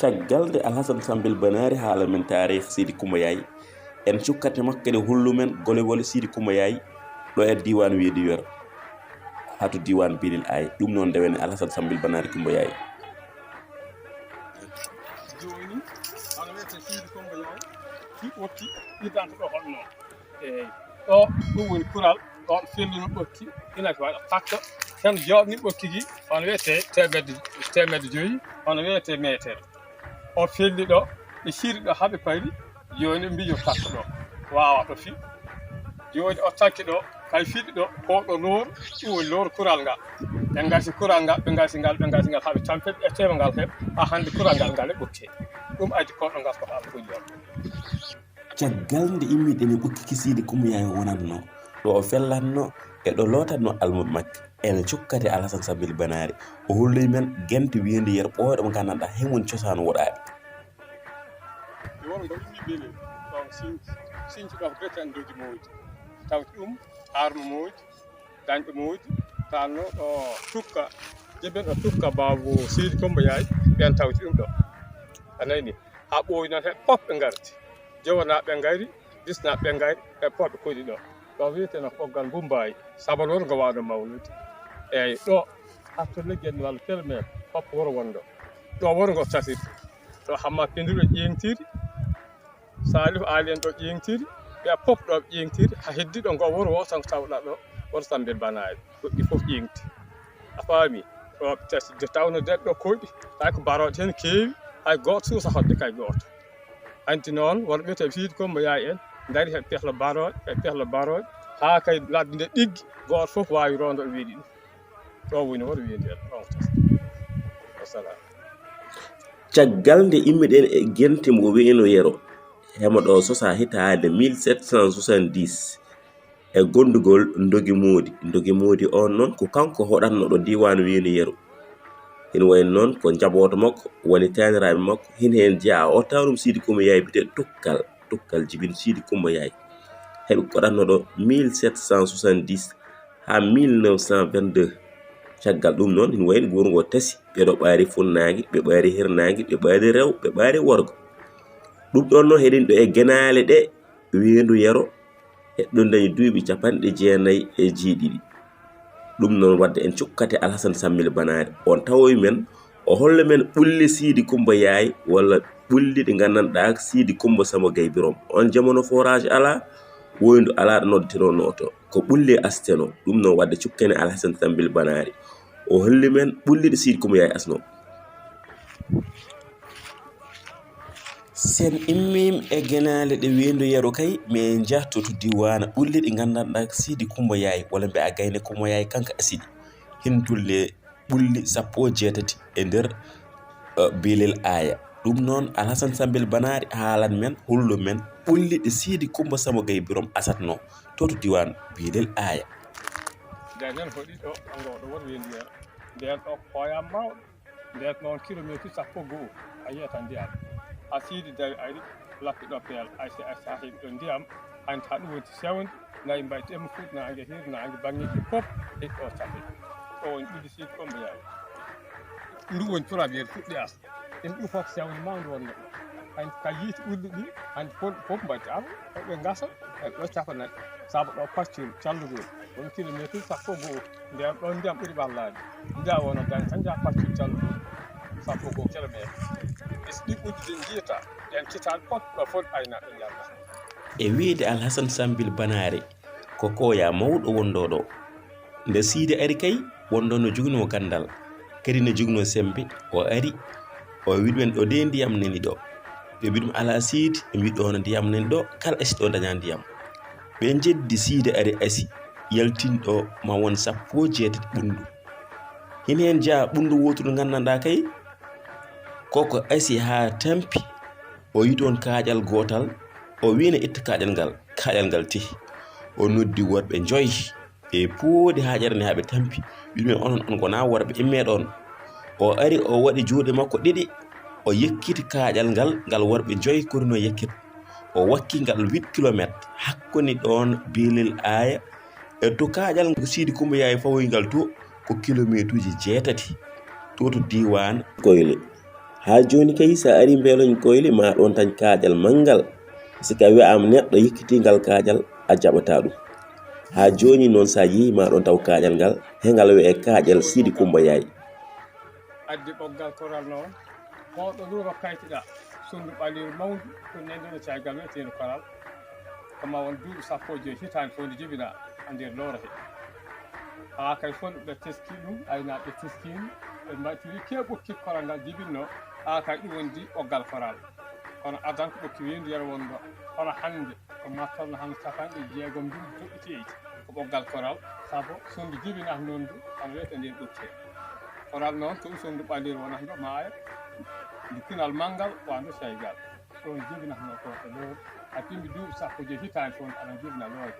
caggal nde alhasan sambil banari haala men tarih Sidy Coumba Yaye en cukkate makko kadi hullumen golewol Sidy Coumba Yaye ɗo e diwan wiide yoro hatu diwan bilil ay ɗum noon ndewene alhasan sambil banari Coumba Yaye. joni ana wiyete Sidy Coumba Yaye fi wopti iddanta ɗo holno eyyi ɗo ɗum woni kural ɗon fellino ɓokki ina ko waɗa fakka tan jawɓni ɓokkiki ono wiyete temedde joyyi ono wiyete metere o felli ɗo e siiri ɗo haaɓe pari joni mbijo fakka ɗo wawa ɗo fi joni o takki ɗo kay fiɗi ɗo ko ɗo looru ɗum woni looru kural ngal ɓe gasi kural ngal ɓe gasi ngal haaɓe tampeɓe ƴettema ngal heɓ ha hande kural ngal e ɓokke ɗum addi koɗɗo ngal ko haɓe foji on. caggal nde immiɗen ɓokkiki Sidy Coumba Yaye wonanno ɗo o fellatno e ɗo lotanno almuɓe makko ene cukkate alhasan sambil banari o holloy men gente wiyende yer ɓooyɗo mo gandanɗa hen woni cosano woɗaɓe. won ngo immi beele ɗon sinci ɗo ko beten doji moodi tawti ɗum arno moodi dañɗo moodi tanno ɗo tukka jibben ɗo tukka baabo Sidy Coumba Yaye ɓen tawti ɗum ɗo anani ha ɓooyi noon heɓe pop ɓe garti jowanaɓe ngari disnaɓe ngari e poɓe koɗi ɗo ɗo wiyeteno poggal Bumbayi sabal woro ngo wawno mawnude eyyi ɗo hatto legguel walla kilomètre foppo woro wonɗo ɗo woro ngo tasiri ɗo hamma penduɗo ƴeŋtiri Salif Ali en ɗo ƴeŋtiri ɓe pop ɗo ƴeŋtiri ha heddi ɗo ngo woro wo tan tawɗa ɗo woro sambil banari goɗɗi foof ƴeŋti a faami ɗo tasi de tawno deɗ ɗo koɗi hay ko baroɗe hen keewi hay goto suusa hodde kay goto anti noon wonɓe wiyete Sidy Coumba Yaye en dari heɓe pehla baroɗe ha kay ladde nde ɗiggi goto foof wawi rondo ɗo weeɗi ɗum ɗo woni woto wiyede on tas wassalam. caggal nde immiɗen e gente mo wiyeno yero hemo ɗo sosa hitande 1770 e gondugol dogi moodi on noon ko kanko hoɗanno ɗo diwan wiyeno yero hina wayno noon ko jaboto makko woni taniraɓe makko hina hen jeeya o tawɗum Sidy Coumba Yaye bite tukkal jibin Sidy Coumba Yaye heɓe koɗanno ɗo 1770 ha 1922 caggal ɗum noon hina wayno goro ngo tasi ɓeɗo ɓaari funnagi ɓe ɓaari hirnagi ɓe ɓaari rew ɓe ɓaari worgo ɗum ɗon noon heɗin ɗo e genale ɗe wiindu yero heɗɗo dañi duuɓi 90 ɗum noon wadde en cukkate alhasan sambil banari on tawoy men o holla men ɓulle Sidy Coumba Yaye walla ɓulli ɗi gandanɗa Sidy Coumba Samba Gaye Birom on jamono forage ala woyndu ala ɗo noddeteno noto ko ɓulle asteno ɗum noon wadde cukkane alhasan sambil banari o holli men ɓulli ɗi Sidy Coumba Yaye asno. sen immim e genale ɗe wiindu yero kay mi jahtoto diwana ɓulli ɗi gandanɗa Sidy Coumba Yaye walla mbiya Gaynde Coumba Yaye kanka asidi hintulle ɓulli 18 e nder bilel aya ɗum noon alhasan sambil banari haalan men hullu men ɓulli ɗi Sidy Coumba Samba Gaye Birom asatno toto diwan bilel aya nden hoɗi ɗo ngoɗo woni wiindu yero nden ɗo koyam mawɗo nden noon kilométre 12 a yiyata ndiyam ha Sidy dari ari lappi ɗo peel ay sa heeɓi ɗo ndiyam hanti ha ɗum woni sewnde nayi mbayti emo fuɗi nangue hirde nangue bangeji fof heɗi ɗo cafe o woni ɓulli Sidy Coumba Yaye ɗum woni probléme fuɗɗi as en ɗum fof sewne mawde wonno ɗo hanti ka yiiti ɓulli ɗi hanti fof mbaddi ar ɓe gasa eɓe ɗo cafanaɗe saabu ɗo facture callugol woni kilométre 11 nden ɗon ndiyam ɓuuri ɓallade ndiya wono dañi tan jaa facture callugol 11 kilométre ɗi ɓuɗɗi ɗin jiyata ɗen citaɗe fof ɗo fof aynaɓe jalla e wiide alhasan sambil banari ko koya mawɗo wondo ɗo nde Sidy ari kay wondo no jogino gandal kadi no jogino sembe o ari o wiɗumen ɗo de ndiyam nani ɗo ɓe mbiɗum ala Sidy ɓe mbiɗ ɗo no ndiyam nani ɗo kala asi ɗo daña ndiyam ɓe jeddi Sidy ari asi yaltinɗo ma won 16 ɓundu hina hen jeeya ɓundu wotudu gandanɗa kay koko asi ha tampi o yi toon kaƴal gotal o wina itta kaƴal ngal tehi o noddi worɓe 5 e poodi haƴere nde haɓe tampi wiɗumen onon on gona worɓe immeɗon o ari o waɗi juuɗe makko 2 o yekkiti kaƴal ngal worɓe 5 korino yekkita o wakki ngal 8 kilométre hakkoni ɗon bilel aya e to kaƴal Sidy Coumba Yaye fawoy ngal to ko kilométre uji 6 to diwan Goyle ha joni kay sa ari beeloñ koyle ma ɗon tan kaajal mangal sika wi'ama neɗɗo yikkitingal kaajal a jaɓata ɗum ha joni noon sa yeehi ma ɗon taw kaajal ngal hengal wi'e kaajal Sidy Coumba Yaye addi ɓoggal koral noon hoɗo wuro kaytiɗa sundu ɓaliru mawdu ko nenduno caggal wiyeteɗo koral koma won duuɓi 15 hitande fo nde jibina e nder loora he ha kay fon ɓe teski ɗum aynaɓe teskima ɓe mbatiri ke ɓokki koral ngal jibinno ha kay ɗum wondi ɓoggal koral kono adan ko ɓokki windu yara wonɗo hono hande ko mattorno hande capanɗe jeegom ndu doɓɓiteji ko ɓoggal koral saabu sondu jibinata nondu kono wiyete nden ɓokke koral noon to sondu ɓaliru wonata ɗo maaya ndu pinal manggal wandu saygal ɗon jibinatno ko e lowr a timmi duuɓi 15 hitande fo aɗa jibina loode